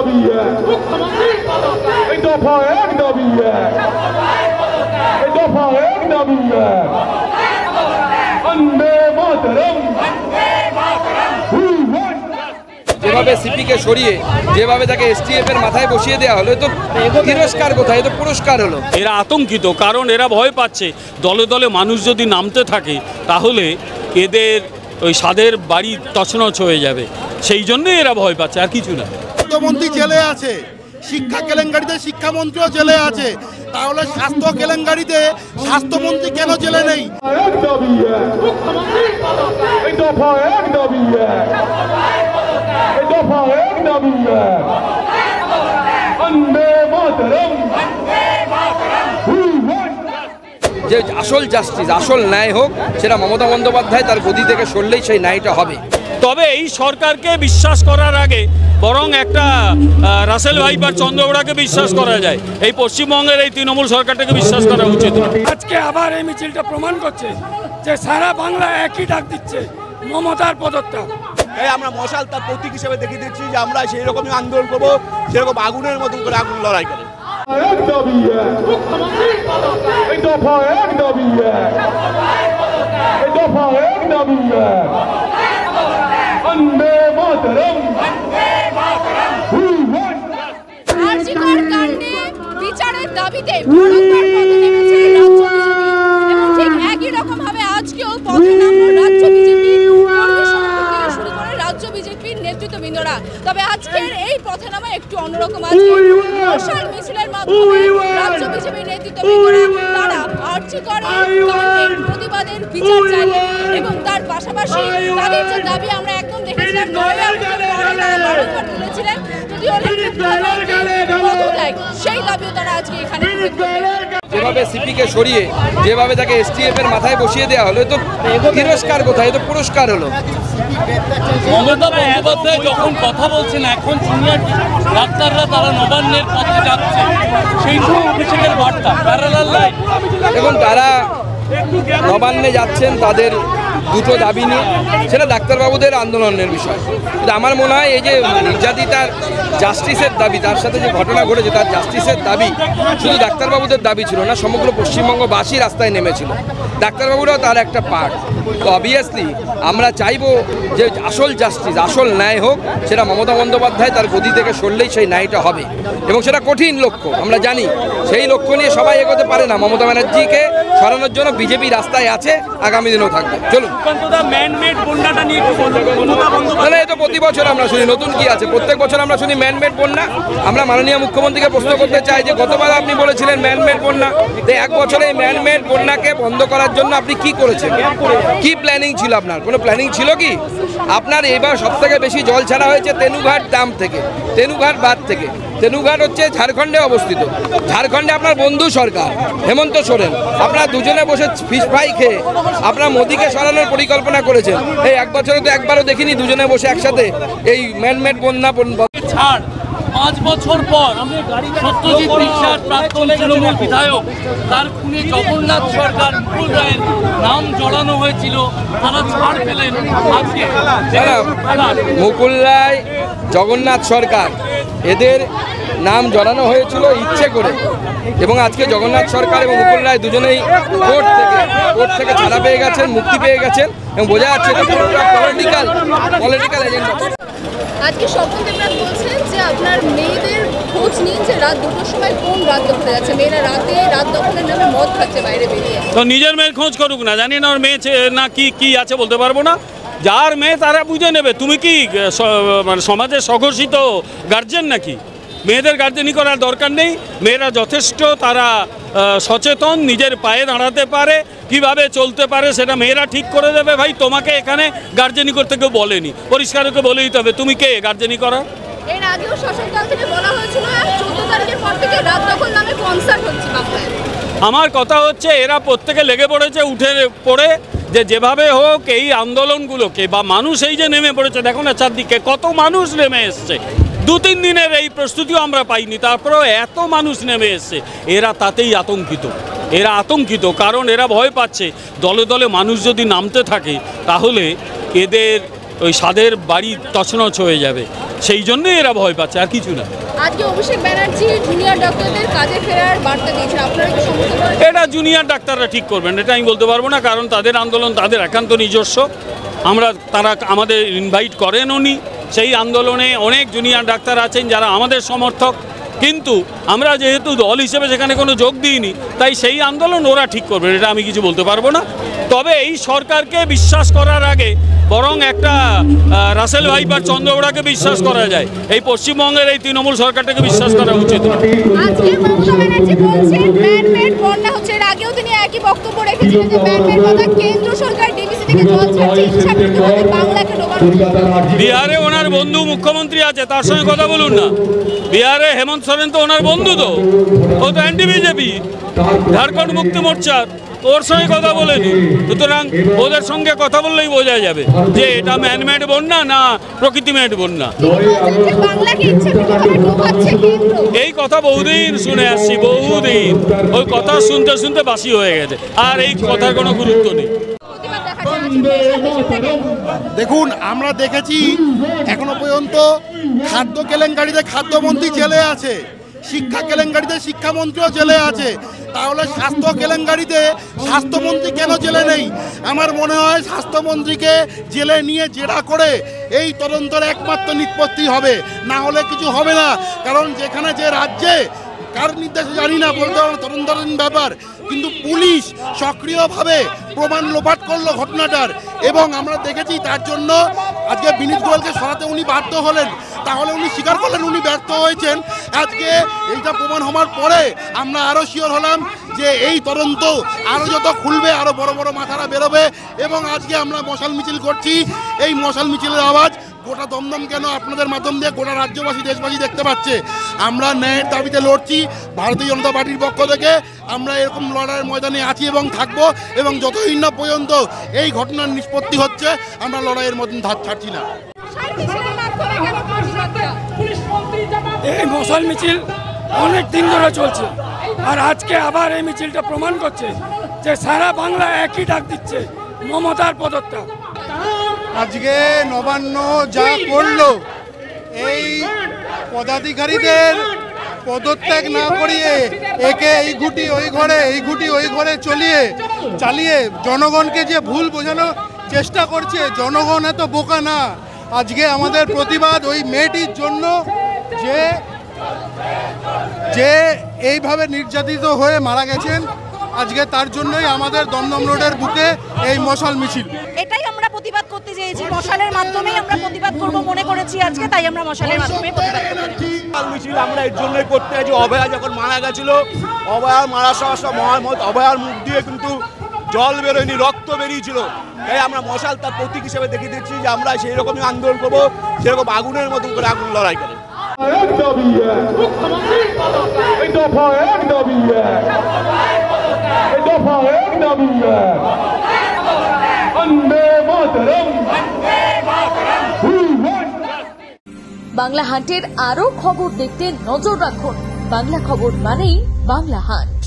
দাবি এই দফা এক দাবি এই দফা এক দাবি বন্দে মাতরম। যেভাবে সিপিকে সরিয়ে যেভাবে তাকে এসটিএফ এর মাথায় বসিয়ে দেওয়া হলো, তো তিরস্কার কোথায়, তো পুরস্কার হলো। এরা আতঙ্কিত, কারণ এরা ভয় পাচ্ছে দলে দলে মানুষ যদি নামতে থাকে তাহলে এদের ওই সাদের বাড়ি তছনছ হয়ে যাবে, সেই জন্যই এরা ভয় পাচ্ছে, আর কিছু না। মুখ্যমন্ত্রী জেলে আছে, শিক্ষা কেলেঙ্কারিতে শিক্ষামন্ত্রীও জেলে আছে, তাহলে স্বাস্থ্য কেলেঙ্কারিতে স্বাস্থ্যমন্ত্রী কেন জেলে নেই? এক দাবি এই দফা এক দাবি এই দফা এক দাবি বন্দে মাতরম। যে আসল জাস্টিস, আসল ন্যায় হোক, সেটা মমতা বন্দ্যোপাধ্যায় তার গদি থেকে সরলেই সেই ন্যায়টা হবে। তবে এই সরকারকে বিশ্বাস করার আগে বরং একটা রাসেল ভাইপার চন্দ্রগোড়াকে বিশ্বাস করা যায়, এই পশ্চিমবঙ্গের এই তৃণমূল সরকারটাকে বিশ্বাস করা উচিত। আজকে আবার এই মিছিলটা প্রমাণ করছে যে সারা বাংলা একই ডাক দিচ্ছে, মমতার পদত্যাগ। আমরা মশাল তার প্রতীক হিসেবে দেখিয়ে দিচ্ছি যে আমরা সেই রকমই আন্দোলন করবো, সেরকম আগুনের মতন করে আগুন লড়াই করে। এক দাবি এই দফা এক দাবি এই দফা এক দাবি বন্দে মাতরম। আরজিকর কাণ্ডে বিচারের দাবিতে বারংবার পথে নেমেছে রাজ্য বিজেপি, এবং ঠিক একই রকম ভাবে আজকেও পথে নামলো রাজ্য বিজেপি কর্মী সমর্থক থেকে শুরু করে রাজ্য বিজেপির নেতৃত্ববৃন্দরা। তবে আজকের এই পথে নামা একটু অন্যরকম। আজকে মশাল মিছিলের মাধ্যমে রাজ্য বিজেপির নেতৃত্ববৃন্দরা তারা আরজিকর কাণ্ডের প্রতিবাদের বিচার চাইলেন, এবং তার পাশাপাশি তাদের যে দাবি আমরা একদম দেখেছিলাম বারংবার তুলেছিলেন, সেই দাবিও তারা আজকে এখানে। যেভাবে সিপিকে সরিয়ে যেভাবে তাকে এসটিএফ এর মাথায় বসিয়ে দেওয়া হলো, তো তিরস্কার কোথায়, তো পুরস্কার হলো। মমতা বন্দ্যোপাধ্যায় যখন কথা বলছেন, এখন সিনিয়র ডাক্তাররা তারা নবান্নের পথে যাচ্ছে, সেই সময় অভিষেকের বার্তা প্যারালাল লাইন। দেখুন, তারা নবান্নে যাচ্ছেন তাদের দুটো দাবি নিয়ে, সেটা ডাক্তারবাবুদের আন্দোলনের বিষয়। কিন্তু আমার মনে হয় এই যে নির্যাতিতার জাস্টিসের দাবি, তার সাথে যে ঘটনা ঘটেছে তার জাস্টিসের দাবি শুধু ডাক্তারবাবুদের দাবি ছিল না, সমগ্র পশ্চিমবঙ্গবাসী রাস্তায় নেমেছিল। ডাক্তারবাবুরাও তার একটা পার্ট। তো অবভিয়াসলি আমরা চাইবো যে আসল জাস্টিস, আসল ন্যায় হোক, সেটা মমতা বন্দ্যোপাধ্যায় তার গদি থেকে সরলেই সেই ন্যায়টা হবে, এবং সেটা কঠিন লক্ষ্য আমরা জানি। সেই লক্ষ্য নিয়ে সবাই এগোতে পারে না। মমতা ব্যানার্জিকে সরানোর জন্য বিজেপি রাস্তায় আছে, আগামী দিনেও থাকবে। চলুন। না, এ তো প্রতি বছর আমরা শুনি, নতুন কি আছে? প্রত্যেক বছর আমরা শুনি ম্যানমেড বন্যা। আমরা মাননীয় মুখ্যমন্ত্রীকে প্রশ্ন করতে চাই যে গতবার আপনি বলেছিলেন ম্যানমেড বন্যা, তো এক বছরে এই ম্যানমেড বন্যাকে বন্ধ করার জন্য আপনি কি করেছেন? কি প্ল্যানিং ছিল আপনার? কোনো প্ল্যানিং ছিল কি আপনার? এবার সব থেকে বেশি জল ছাড়া হয়েছে তেনুঘাট ড্যাম থেকে, তেনুঘাট বাঁধ থেকে। তেনুঘাট হচ্ছে ঝাড়খণ্ডে অবস্থিত। ঝাড়খণ্ডে আপনার বন্ধু সরকার হেমন্ত সোরেন, আপনারা দুজনে বসে ফিশ ফ্রাই খেয়ে আপনারা মোদিকে সরানোর পরিকল্পনা করেছেন। এই এক বছরে তো একবারও দেখিনি দুজনে বসে একসাথে এই ম্যানমেড বন্যা। ছাড় 5 বছর পর সত্যজিৎ বিশ্বাস প্রাক্তন তৃণমূল বিধায়ক, তার খুনে জগন্নাথ সরকার, মুকুল রায়ের নাম জড়ানো হয়েছিল, তারা ছাড় পেলেন আজকে। মুকুল রায়, জগন্নাথ সরকার, এদের নাম জড়ানো হয়েছিল ইচ্ছে করে, এবং আজকে জগন্নাথ সরকার এবং মুকুল রায় দুজনেই কোর্ট থেকে ছাড়া পেয়ে গেছেন, মুক্তি পেয়ে গেছেন, এবং বোঝা যাচ্ছে এটা পলিটিক্যাল এজেন্ডা। আজকে স্বপন দেবনাথ বলছেন যে আপনার মেয়েদের খোঁজ নিন যে রাত 2টোর সময় কোন রাত দখলে যাচ্ছে, মেয়েরা রাত দখলের নামে মদ খাচ্ছে বাইরে বেরিয়ে। তো নিজের মেয়ের খোঁজ করুক না, জানি না ওর মেয়ে না কি আছে বলতে পারবো না। যার মেয়ে তারা বুঝে নেবে। তুমি কি মানে সমাজের স্বঘোষিত গার্জেন নাকি? মেয়েদের গার্জেনই করার দরকার নেই। মেয়েরা যথেষ্ট তারা সচেতন, নিজের পায়ে দাঁড়াতে পারে, কিভাবে চলতে পারে সেটা মেয়েরা ঠিক করে দেবে। ভাই, তোমাকে এখানে গার্জেনি করতে কেউ বলেনি, পরিষ্কার ওকে বলে দিতে হবে তুমি কে গার্জেনি করা। এর আগেও শাসনকাল থেকে বলা হয়েছিল 14 তারিখের পর থেকে রাত দখল নামে কনসার্ট হচ্ছে বাংলায়। আমার কথা হচ্ছে এরা প্রত্যেকে লেগে পড়েছে উঠে পড়ে, যেভাবে হোক এই আন্দোলনগুলোকে, বা মানুষ এই যে নেমে পড়েছে, দেখো না চারদিকে কত মানুষ নেমে এসছে। 2-3 দিনের এই প্রস্তুতিও আমরা পাইনি, তারপরেও এত মানুষ নেমে এসছে। এরা তাতেই আতঙ্কিত, কারণ এরা ভয় পাচ্ছে দলে দলে মানুষ যদি নামতে থাকে তাহলে এদের ওই স্বাদের বাড়ি তছনছ হয়ে যাবে, সেই জন্যই এরা ভয় পাচ্ছে, আর কিছু না। আজকে অভিষেক ব্যানার্জি জুনিয়র ডাক্তারদের কাজে ফেরার বার্তা দিয়েছেন, আপনারা কি সমর্থন করেন? এটা জুনিয়র ডাক্তাররা ঠিক করবেন, এটা আমি বলতে পারবো না, কারণ তাদের আন্দোলন তাদের একান্ত নিজস্ব। তারা আমাদের ইনভাইট করেন উনি, সেই আন্দোলনে অনেক জুনিয়র ডাক্তার আছেন যারা আমাদের সমর্থক, কিন্তু আমরা যেহেতু দল হিসেবে সেখানে কোনো যোগ দিইনি, তাই সেই আন্দোলন ওরা ঠিক করবেন, এটা আমি কিছু বলতে পারবো না। তবে এই সরকারকে বিশ্বাস করার আগে বরং একটা রাসেল ভাইপার চন্দ্রওড়াকে বিশ্বাস করা যায়, এই পশ্চিমবঙ্গের এই তৃণমূল সরকারটাকে বিশ্বাস করা উচিত। আজকে মমতা ব্যানার্জি বলছেন ম্যানমেড বন্যা হচ্ছে, এর আগেও তিনি একই বক্তব্য রেখেছিলেন যে ম্যানমেড কথা কেন্দ্র সরকার ডিবিসি থেকে জল ছাড়ছে ইচ্ছাকৃতভাবে বাংলাকে ডোবানো। বিহারে ওনার বন্ধু মুখ্যমন্ত্রী আছে, তার সঙ্গে কথা বলুন না। বিহারে হেমন্ত সোরেন তো ওনার বন্ধু, তো ও তো অ্যান্টি বিজেপি, ঝাড়খণ্ড মুক্তি মোর্চার, ওর সঙ্গে কথা বলেনি। সুতরাং ওদের সঙ্গে কথা বললেই বোঝা যাবে যে এটা ম্যানমেড বন্যা না প্রকৃতিমেড বন্যা। এই কথা বহুদিন শুনে আসছি, বহুদিন, ওই কথা শুনতে শুনতে বাসি হয়ে গেছে, আর এই কথার কোনো গুরুত্ব নেই। দেখুন, আমরা দেখেছি এখনো পর্যন্ত খাদ্য কেলেঙ্কারিতে খাদ্যমন্ত্রী জেলে আছে, শিক্ষা কেলেঙ্কারিতে শিক্ষামন্ত্রীও জেলে আছে, তাহলে স্বাস্থ্য কেলেঙ্কারিতে স্বাস্থ্যমন্ত্রী কেন জেলে নেই? আমার মনে হয় স্বাস্থ্যমন্ত্রীকে জেলে নিয়ে জেরা করে এই তদন্তের একমাত্র নিষ্পত্তি হবে, না হলে কিছু হবে না। কারণ যেখানে যে রাজ্যে কার নির্দেশে জানি না, বলতে পারবো তদন্তাধীন ব্যাপার, কিন্তু পুলিশ সক্রিয়ভাবে প্রমাণ লোপাট করলো ঘটনাটার, এবং আমরা দেখেছি তার জন্য আজকে বিনীত গোয়েলকে সরাতে উনি বাধ্য হলেন। তাহলে উনি স্বীকার করলেন উনি ব্যর্থ হয়েছেন। আজকে এইটা প্রমাণ হওয়ার পরে আমরা আরও শিওর হলাম যে এই তদন্ত আরও যত খুলবে আরও বড় বড় মাথারা বেরোবে। এবং আজকে আমরা মশাল মিছিল করছি, এই মশাল মিছিলের আওয়াজ গোটা দমদম কেন আপনাদের মাধ্যম দিয়ে গোটা রাজ্যবাসী দেশবাসী দেখতে পাচ্ছে। আমরা ন্যায়ের দাবিতে লড়ছি, ভারতীয় জনতা পার্টির পক্ষ থেকে আমরা এরকম লড়াইয়ের ময়দানে আছি এবং থাকবো, এবং যতদিন না পর্যন্ত এই ঘটনার নিষ্পত্তি হচ্ছে আমরা লড়াইয়ের মধ্যে ধার ছাড়ছি না। এই মশাল মিছিল অনেক দিন ধরে চলছে, আর আজকে আবার এই মিছিলটা প্রমাণ করছে যে সারা বাংলা একই ডাক দিচ্ছে, মমতার পদত্যাগ। আজকে নবান্ন যা করলো, এই পদাধিকারীদের পদত্যাগ না করিয়ে একে এই ঘুটি ওই ঘরে, এই ঘুটি ওই ঘরে চালিয়ে জনগণকে যে ভুল বোঝানোর চেষ্টা করছে, জনগণ এত বোকা না। আজকে আমাদের প্রতিবাদ ওই মেয়েটির জন্য যে এইভাবে নির্যাতিত হয়ে মারা গেছেন, আজকে তার জন্যই আমাদের দমদম রোডের বুকে এই মশাল মিছিল। এটাই আমরা প্রতিবাদ করতে চেয়েছি, মশালের মাধ্যমেই আমরা প্রতিবাদ করব মনে করেছি আজকে, তাই আমরা মশালের মাধ্যমে প্রতিবাদ করেছি। মিছিল আমরা এর জন্যই করতে আছি, অভয়া যখন মারা গেছিল, অভয়ার মারা মহামত অভয়ার মুখ দিয়ে কিন্তু জল বেরোয়নি, রক্ত বেরিয়েছিল, তাই আমরা মশাল তার প্রতীক হিসেবে দেখিয়ে দিচ্ছি যে আমরা সেই রকমই আন্দোলন করবো, সেরকম আগুনের মতন করে আগুন লড়াই করে। এক দাবি এই দফা এক দাবি, এই দফা এক দাবি, বন্দে মাতরম। বাংলা হান্টের আরও খবর দেখতে নজর রাখুন। বাংলা খবর মানেই বাংলা হান্ট।